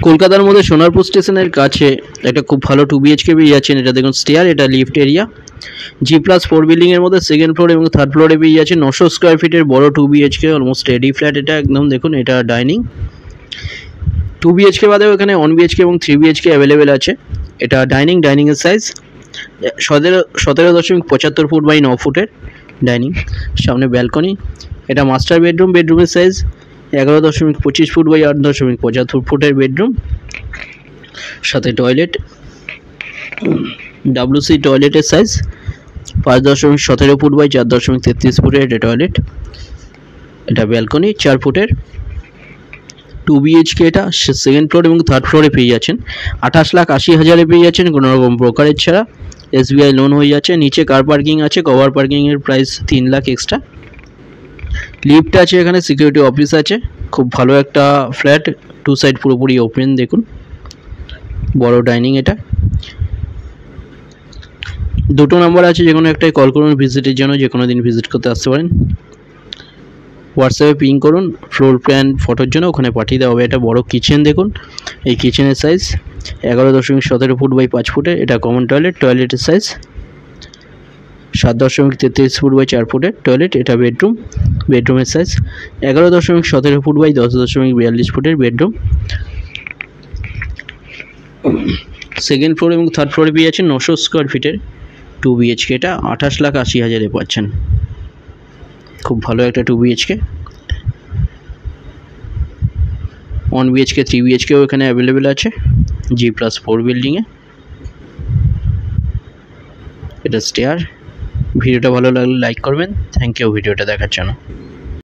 কলকাতার মধ্যে সোনারপুর স্টেশনের কাছে একটা খুব ভালো 2 বিএইচকে পেয়ে যাচ্ছেন। এটা দেখুন স্টেয়ার, এটা লিফট এরিয়া, G+4 বিল্ডিংয়ের মধ্যে সেকেন্ড ফ্লোর এবং থার্ড ফ্লোরে পেয়ে যাচ্ছে 900 স্কোয়ার ফিটের বড় 2 বিএইচকে অলমোস্ট রেডি ফ্ল্যাট। এটা একদম দেখুন, এটা ডাইনিং। 2 বিএইচকে বাদেও এখানে 1 বিএইচকে এবং 3 বিএইচকে অ্যাভেলেবেল আছে। এটা ডাইনিংয়ের সাইজ 17.75 ফুট বাই 9 ফুটের ডাইনিং, সামনে ব্যালকনি। এটা মাস্টার বেডরুমের সাইজ 11.25 ফুট বাই 8.75 ফুটের বেডরুম, সাথে টয়লেট, WC টয়লেটের সাইজ 5.17 ফুট বাই 4.33 ফুটের এটা টয়লেট। এটা ব্যালকনি 4 ফুটের 2 বিএইচকে। এটা সেকেন্ড ফ্লোর এবং থার্ড ফ্লোরে পেয়ে যাচ্ছেন 28,80,000 পেয়ে যাচ্ছেন কোনো রকম ব্রোকারেজ ছাড়া। SBI লোন হয়ে যাচ্ছে। নিচে কার পার্কিং আছে, কভার পার্কিংয়ের প্রাইস 3 লাখ এক্সট্রা। লিফট আছে, এখানে সিকিউরিটি অফিস আছে। খুব ভালো একটা ফ্ল্যাট, 2 সাইড পুরোপুরি ওপেন। দেখুন বড় ডাইনিং। এটা 2টো নাম্বার আছে, যে কোনো একটাই কল করুন ভিজিটের জন্য, যে কোনো দিন ভিজিট করতে আসতে পারেন। হোয়াটসঅ্যাপে পিং করুন ফ্লোর প্ল্যান ফটোর জন্য, ওখানে পাঠিয়ে দেওয়া হবে। এটা বড় কিচেন, দেখুন এই কিচেনের সাইজ 11.17 ফুট বাই 5 ফুটের। এটা কমন টয়লেটের সাইজ 7.33 ফুট বাই 4 ফুটের টয়লেট। এটা বেডরুমের সাইজ 11.17 ফুট বাই 10.42 ফুটের বেডরুম। সেকেন্ড ফ্লোর এবং থার্ড ফ্লোরে পেয়ে যাচ্ছেন 900 স্কোয়ার ফিটের 2 বিএইচকে। এটা 28,80,000 পাচ্ছেন। খুব ভালো একটা 2 বিএইচকে। 1 বিএইচকে 3 বিএইচকেও এখানে অ্যাভেলেবেল আছে G+4 বিল্ডিংয়ে। এটা স্টেয়ার। ভিডিওটা ভালো লাগলে লাইক করবেন। থ্যাংক ইউ ভিডিওটা দেখার জন্য।